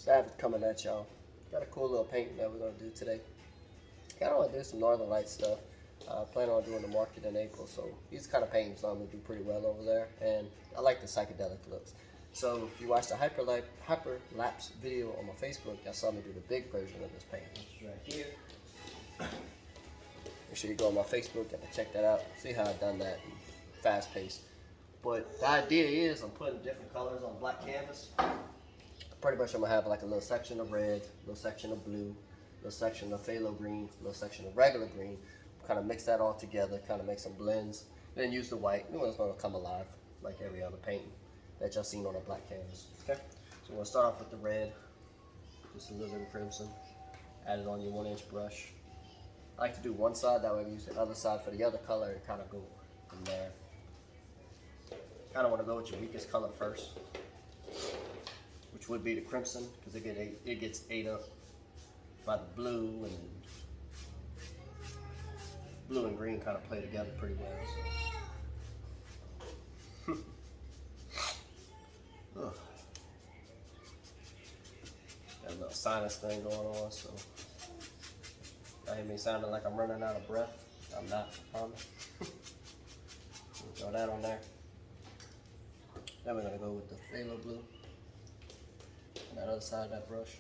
Savage coming at y'all. Got a cool little painting that we're gonna do today. Kind of want to do some Northern Lights stuff. Plan on doing the market in April, so these kind of paintings normally do pretty well over there, and I like the psychedelic looks. So if you watch the hyperlapse video on my Facebook, y'all saw me do the big version of this painting, which is right here. Make sure you go on my Facebook and check that out. See how I've done that fast paced. But the idea is I'm putting different colors on black canvas. Pretty much I'm gonna have like a little section of red, a little section of blue, a little section of phthalo green, a little section of regular green. Kind of mix that all together, kind of make some blends. Then use the white. New one's gonna come alive like every other painting that y'all seen on a black canvas. Okay, so we're gonna start off with the red, just a little bit of crimson. Add it on your 1-inch brush. I like to do one side, that way I use the other side for the other color and kind of go from there. Kind of want to go with your weakest color first, which would be the crimson, because it gets ate up by the blue, and blue and green kind of play together pretty well. So. Got a little sinus thing going on, so I hear me sounding like I'm running out of breath. I'm not, I promise. Throw that on there. Then we're gonna go with the phthalo blue on that other side of that brush.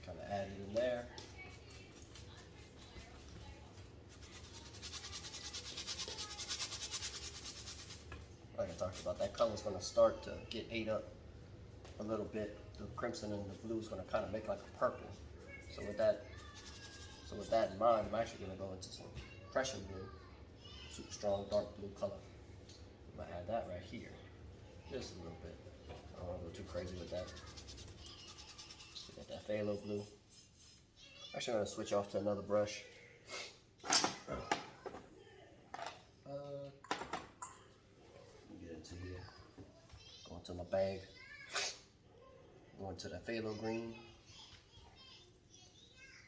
Kind of add it in there. Like I talked about, that color's gonna start to get ate up a little bit. The crimson and the blue is gonna kind of make like a purple. So with that in mind, I'm actually gonna go into some Prussian blue, super strong dark blue color. I'm gonna add that right here, just a little bit. I don't want to go too crazy with that. So get that phthalo blue. Actually, I'm gonna switch off to another brush. Get into here. Go into my bag. Go into the phthalo green.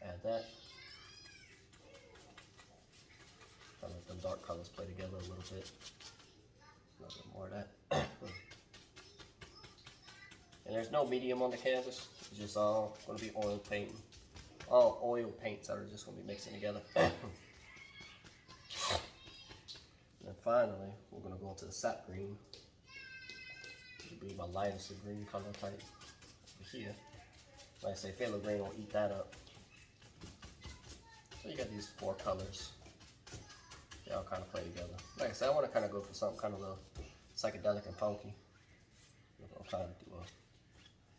Add that. I'll let them dark colors play together a little bit. A little bit more of that. And there's no medium on the canvas. It's just all going to be oil painting. All oil paints that are just going to be mixing together. And then finally, we're going to go into the sap green. This will be my lightest of green color type here. Like I say, phthalo green will eat that up. So you got these 4 colors. They all kind of play together. Like I said, I want to kind of go for something kind of a little psychedelic and funky. I'm trying to do a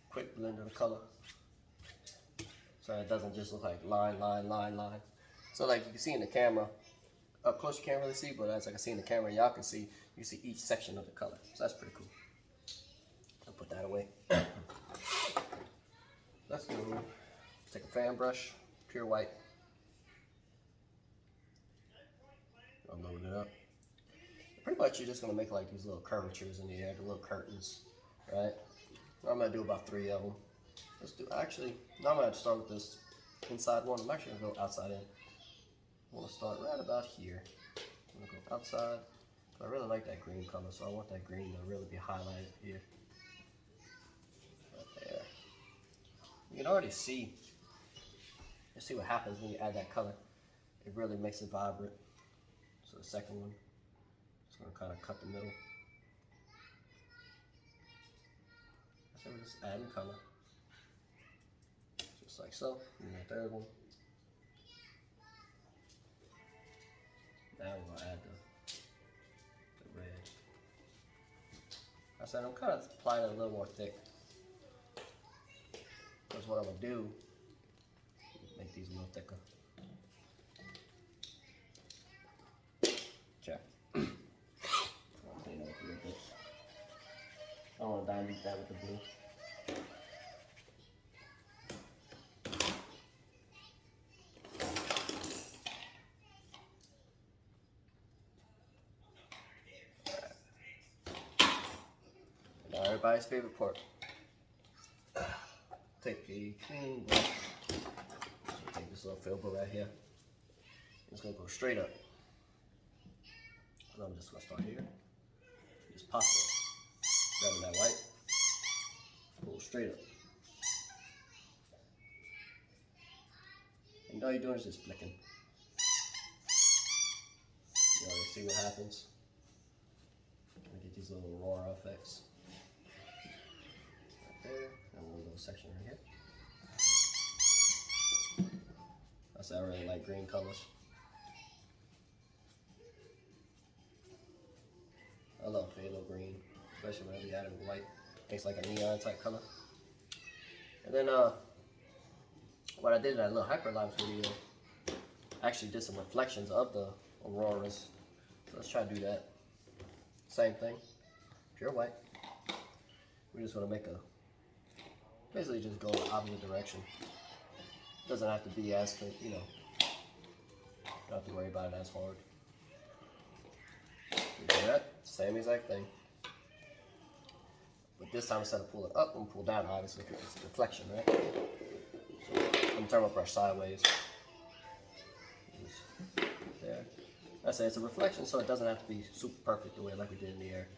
quick blend of the color, so it doesn't just look like line, line, line, line. So like you can see in the camera, up close you can't really see, but as I can see in the camera, y'all can see, you see each section of the color. So that's pretty cool. I'll put that away. Let's go take a fan brush, pure white. I'll load it up. Pretty much you're just gonna make like these little curvatures in the air, the little curtains, right? I'm gonna do about 3 of them. Let's do, actually, now I'm gonna start with this inside one. I'm actually gonna go outside in. I'm gonna start right about here. I'm gonna go outside. I really like that green color, so I want that green to really be highlighted here. Right there. You can already see, what happens when you add that color. It really makes it vibrant. So the second one, just gonna kind of cut the middle. So we're just adding color, just like so. And the third one. Now we're gonna add the red. I said I'm kind of applying it a little more thick, because what I'm gonna do is make these a little thicker. Check. I'll clean it up a little bit. I don't want to dilute that with the blue. Now everybody's favorite part. Take a clean brush. Take this little filbert right here. It's gonna go straight up. And I'm just gonna start here. Just pop it. Grabbing that white. Pull straight up. all you're doing is just flicking. You already see what happens. Let me get these little aurora effects. Right there, and one little section right here. I said I really like green colors. I love phthalo green, especially whenever you add it with white. Makes like a neon type color. And then what I did in that little hyperlapse video, I actually did some reflections of the auroras. So let's try to do that. Same thing, pure white. We just want to make a, basically just go the opposite direction. Doesn't have to be as, you know, don't have to worry about it as hard. We do that, same exact thing. But this time instead of pulling up, I'm gonna pull down, obviously, because it's a reflection, right? So I'm gonna turn my brush sideways. Just there. I say it's a reflection, so it doesn't have to be super perfect the way like we did in the air.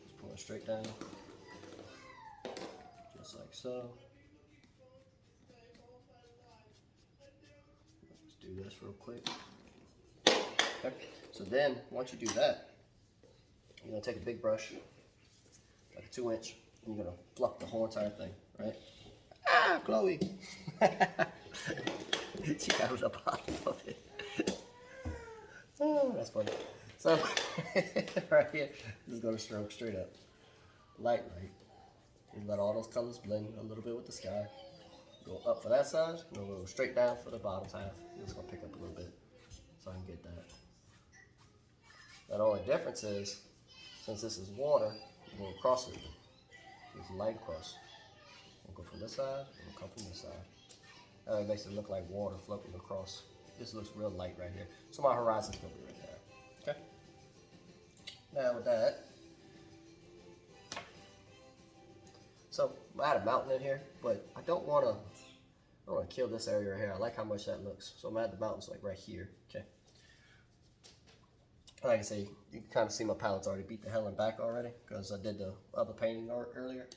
Just pull it straight down. Just like so. Let's do this real quick. Okay. So then, once you do that, you're gonna take a big brush, like a 2-inch, and you're gonna fluff the whole entire thing, right? Ah, Chloe! She got the bottom of it. Oh, that's funny. So, right here, just gonna stroke straight up. Light, right? You let all those colors blend a little bit with the sky. Go up for that side, and go straight down for the bottom half. I'm just gonna pick up a little bit so I can get that. Now, the only difference is, since this is water, I'm going to cross it. It's light cross. We'll go from this side, and we'll come from this side. That way it makes it look like water floating across. This looks real light right here. So my horizon's going to be right there. Okay? Now with that, so I had a mountain in here, but I don't want to kill this area right here. I like how much that looks. So I'm gonna add the mountains like right here. Okay. Like I say, you can kind of see my palette's already beat the hell in back already because I did the other painting earlier.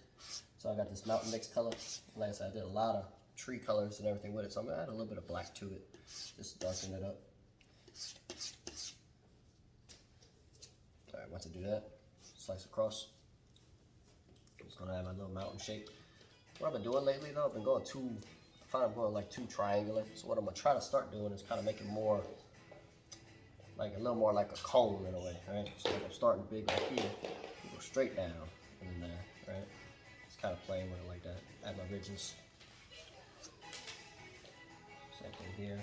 So I got this mountain mixed color. Like I said, I did a lot of tree colors and everything with it. So I'm gonna add a little bit of black to it, just to darken it up. All right, once I do that, slice across. I'm just gonna add my little mountain shape. What I've been doing lately though, I've been going I find I'm going like too triangular. So what I'm gonna try to start doing is kind of make it more, like a little more like a cone in a way, right? So like I'm starting big right here, go straight down and then there, right? Just kind of playing with it like that. Add my ridges. Same thing here.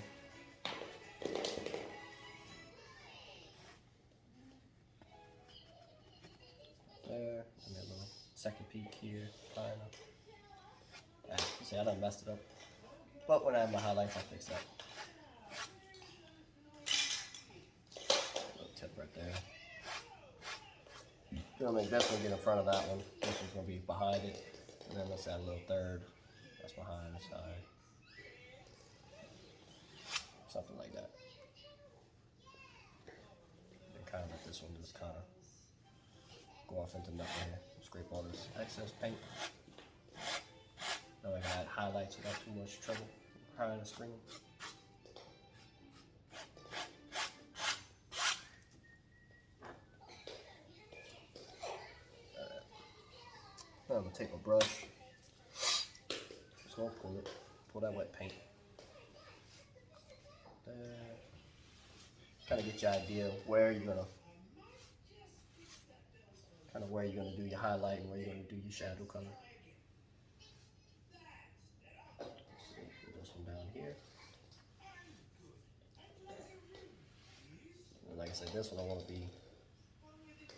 There, and then a little second peak here, kind of. See, I done messed it up. But when I have my highlights, I'll fix that. Little tip right there. Gonna make this one get in front of that one. This one's gonna be behind it. And then let's add a little third. That's behind the side. Something like that. And kind of let this one just kind of go off into nothing here. Scrape all this excess paint. Now I can add highlights without too much trouble behind the screen. Now I'm gonna take my brush. Just gonna pull that wet paint. There. Kind of get your idea of where you're gonna do your highlight and where you're gonna do your shadow color. Put this one down here. And like I said, this one I want to be.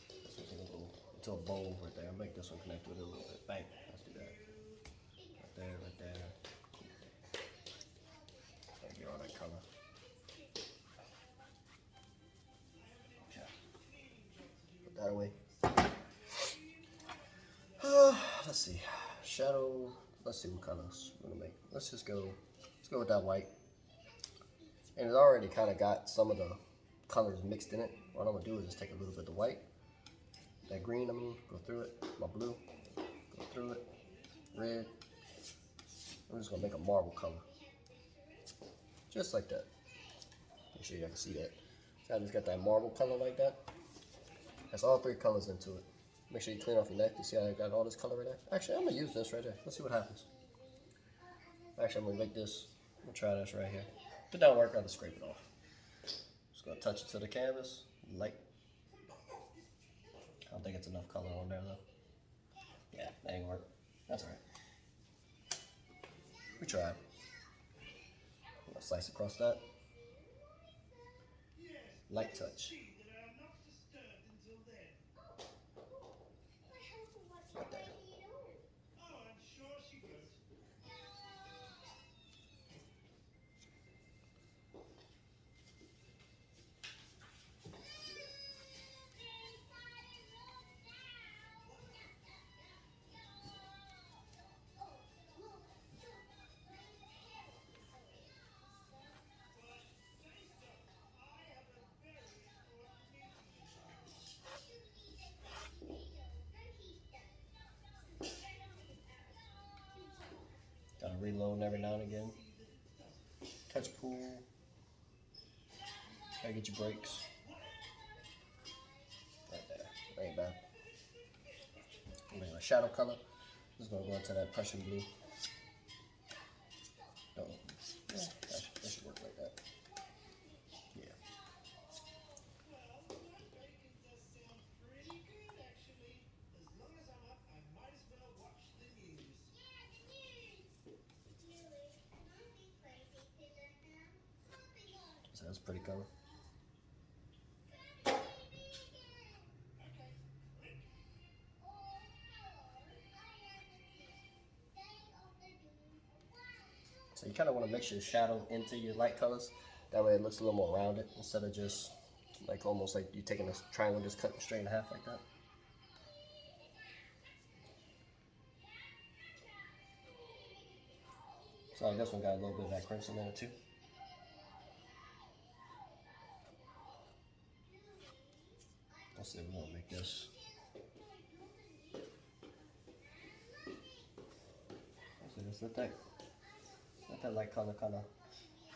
This one's gonna go into a bowl right there. I'll make this one connect with it a little bit. Bang. Let's do that. Right there, right there. And get all that color. Okay. Put that away. Let's see, shadow. Let's see what colors we're gonna make. Let's go with that white. And it's already kind of got some of the colors mixed in it. What I'm gonna do is just take a little bit of the white, that green, go through it. My blue, go through it. Red. I'm just gonna make a marble color. just like that. Make sure you can see that. So I just got that marble color like that. That's all 3 colors into it. Make sure you clean off your neck. You see how I got all this color right there? Actually, I'm gonna use this right there. Let's see what happens. Actually, I'm gonna make this. I'm gonna try this right here. If it don't work, I'll just scrape it off. Just gonna touch it to the canvas. Light. I don't think it's enough color on there though. Yeah, that ain't work. That's alright. We tried. I'm gonna slice across that. Light touch. Right there. Gotta reload every now and again. Touch pool. Gotta get your brakes. Right there. That ain't bad. I'm making a shadow color. Just gonna go into that Prussian blue. Don't. Yeah, that should work like that. Yeah. So that's a pretty color. So you kind of want to mix your shadow into your light colors. That way it looks a little more rounded instead of just like almost like you're taking a triangle, just cutting straight in half like that. So this one got a little bit of that crimson in it too. Let's see, we're gonna make this. So just let that light color kind of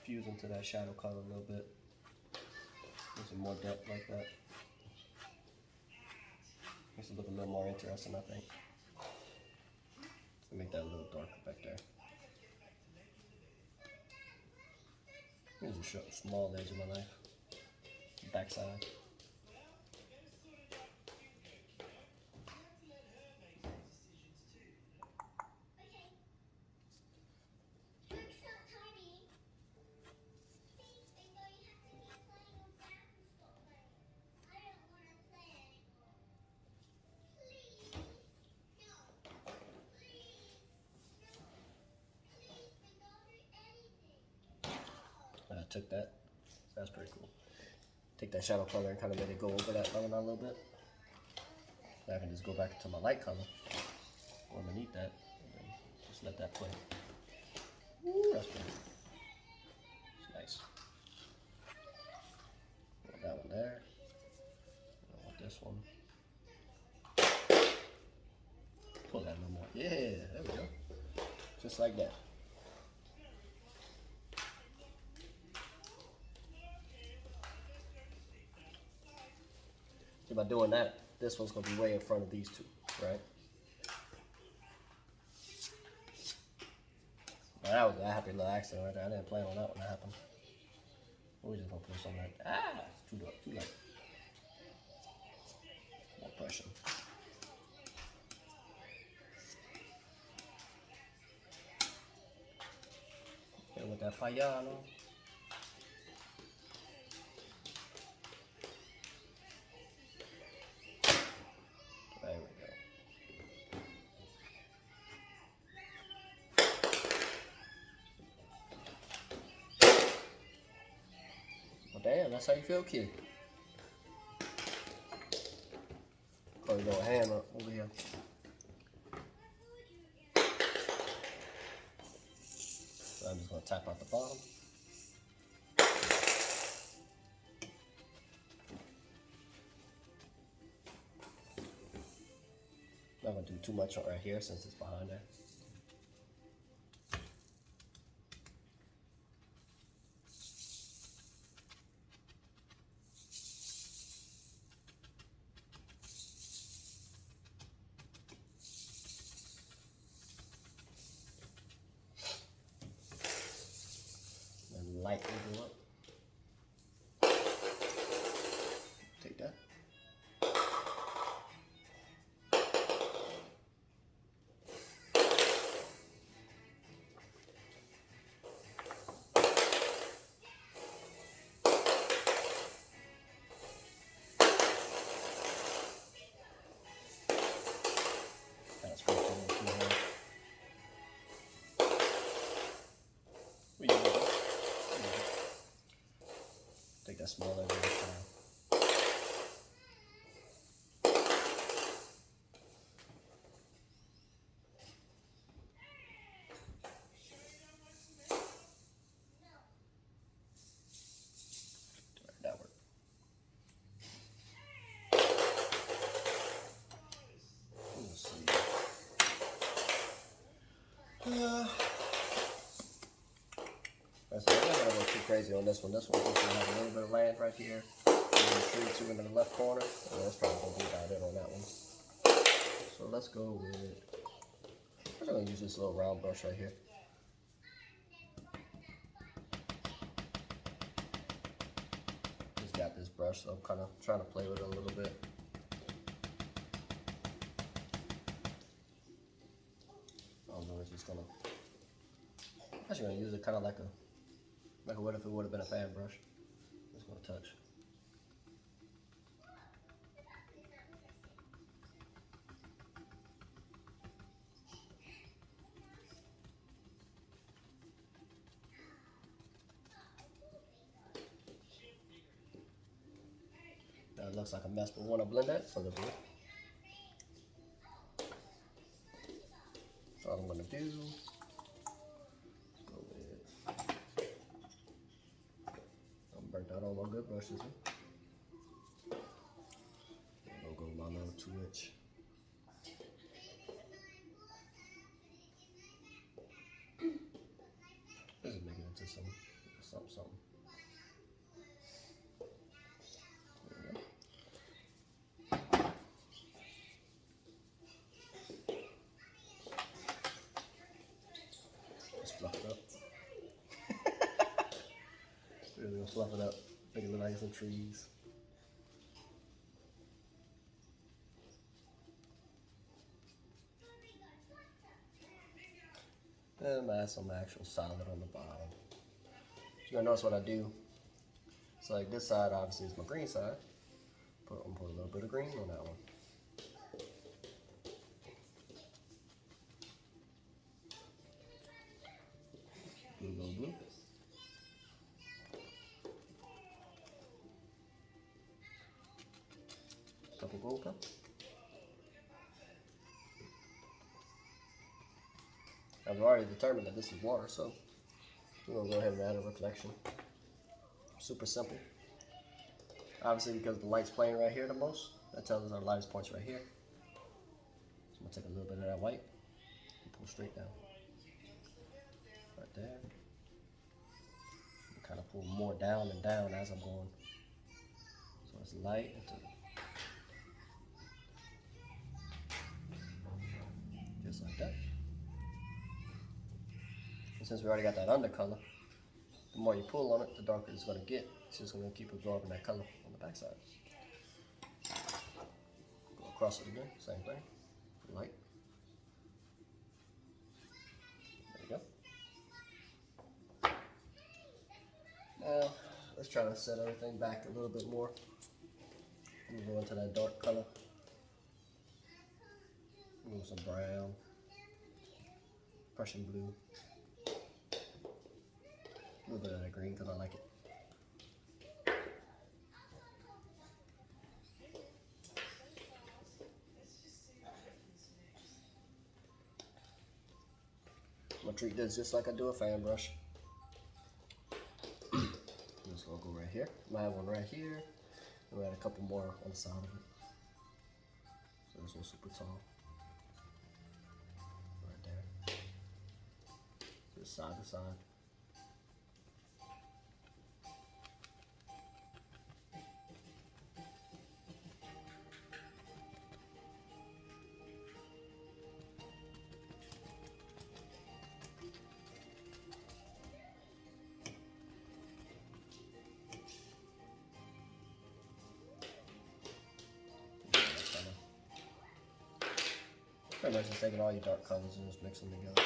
fuse into that shadow color a little bit. Get some more depth like that. Makes it look a little more interesting, I think. Make that a little darker back there. Here's a short, small edge of my knife. Backside. And I took that. So that's pretty cool. Take that shadow color and kind of let it go over that element a little bit. Now I can just go back to my light color underneath that and just let that play. Ooh, that's pretty. It's nice. Put that one there. I want this one. Pull that a little more. Yeah, there we go. Just like that. See, by doing that, this one's gonna be way in front of these two, right? Well, that was a happy little accident right there. I didn't plan on that one to happen. We're just gonna put something like that. Ah, it's too dark, too light. More pressure. Okay, with that piano. There we go. Well, damn, that's how you feel, kid. Probably go a hand up over here. So I'm just gonna tap out the bottom. Not gonna do too much right here since it's behind there. lightly go up. Take that. That's pretty cool. Take that smaller than this time. That worked. Let's see. I'm not gonna go too crazy on this one. This one's just gonna have a little bit of land right here. And the tree too in the left corner. And that's probably gonna be about it on that one. So let's go with, I'm gonna use this little round brush right here. Just got this brush, so I'm kind of trying to play with it a little bit. I don't know, it's just gonna, I'm actually gonna use it kind of like what if it would have been a fan brush. Just gonna touch. Now it looks like a mess, but we want to blend that for the bit. So all I'm gonna do, go with, I'm burnt out all my good brushes. I'll go with my little 2-inch. This is making it into something. Just fluff it up. Really gonna fluff it up. Make it look like some trees. And add some actual solid on the bottom. You're gonna notice what I do. So like this side obviously is my green side. I'm gonna put a little bit of green on that one. Blue. Couple gold cup. I've already determined that this is water, so we're gonna go ahead and add a reflection. Super simple. Obviously, because the light's playing right here the most, that tells us our lightest point's right here. So I'm gonna take a little bit of that white and pull straight down. Right there. And kind of pull more down and down as I'm going. So it's light into just like that. And since we already got that undercolor, the more you pull on it, the darker it's going to get. It's just going to keep absorbing that color on the backside. Go across it again, same thing. Light. There you go. Now, let's try to set everything back a little bit more. I'm going to go into that dark color. Move some brown, Prussian blue. A little bit of that green because I like it. I'm gonna treat this just like I do a fan brush. I'm just gonna go right here. I have one right here. And we add a couple more on the side of it. So this one's super tall. Right there. Just side to side. pretty much just taking all your dark colors and just mixing them together.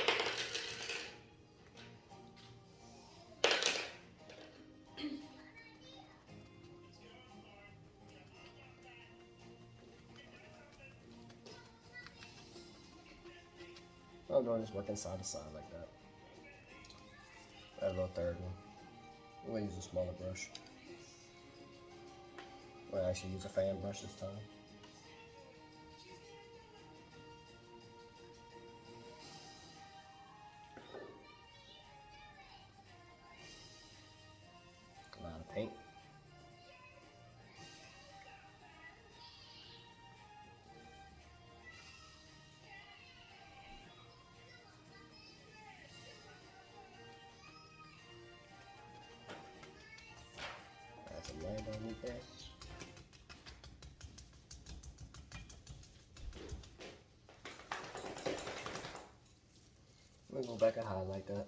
I'm doing just working side to side like that. Add a little third one. I'm going to use a smaller brush. Well, I actually use a fan brush this time. A lot of paint. Add some land underneath there. I'm gonna go back and highlight that.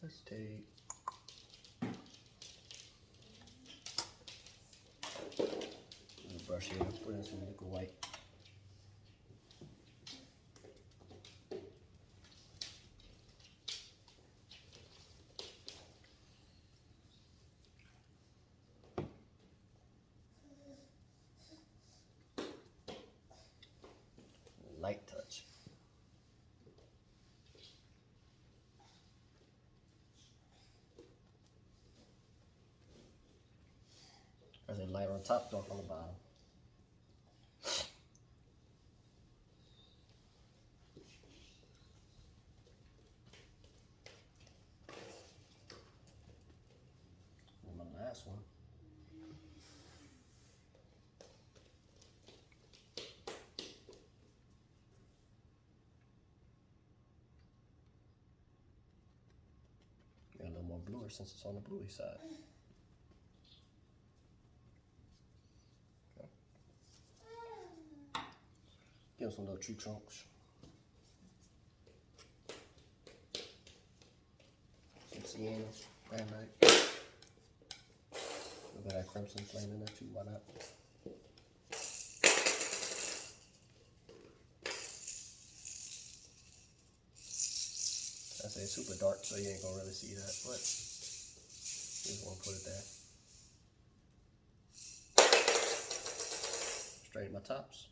Let's take a brush here, put in some liquid white. Light touch. There's a light on top, dark on the bottom. And my last one. Got a little more bluer since it's on the bluey side. Okay. Give them some little tree trunks. Some sienna, granite. A little bit of crimson flame in there too, why not? I say it's super dark, so you ain't gonna really see that, but you just wanna put it there. Straighten my tops.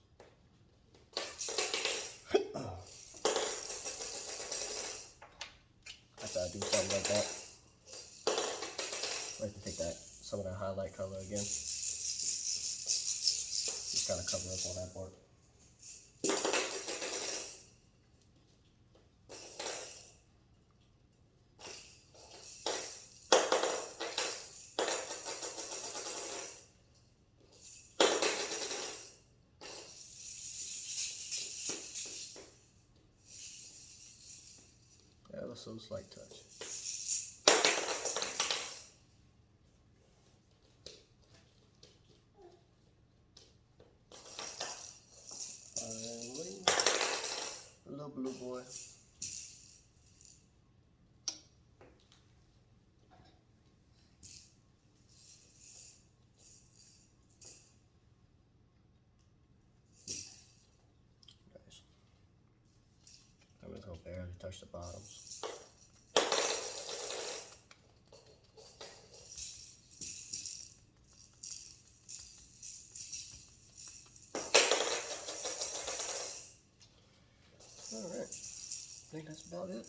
After I do something like that, I like to take some of that highlight color again. Just kind of cover up all that part. Yeah, so slight touch. Finally, a little blue boy. Nice. I'm just gonna barely touch the bottoms. Alright, I think that's about it.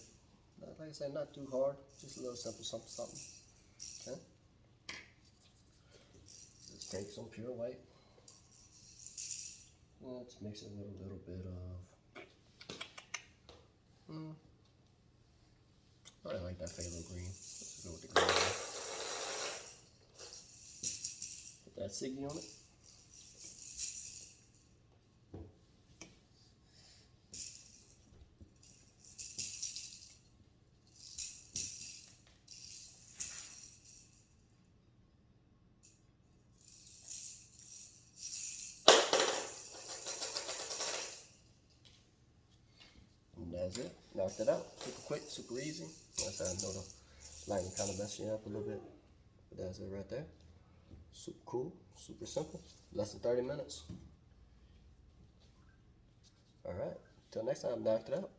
Like I said, not too hard, just a little simple something. Okay. Just take some pure white. Let's mix it with a little bit of I like that phthalo green. Let's go with the green one. Put that Siggy on it. And that's it. Knocked it out. Super quick, super easy. Like I said, I know the lighting kind of messed you up a little bit, but that's it right there. Super cool, super simple. Less than 30 minutes. All right. Till next time, knocked it out.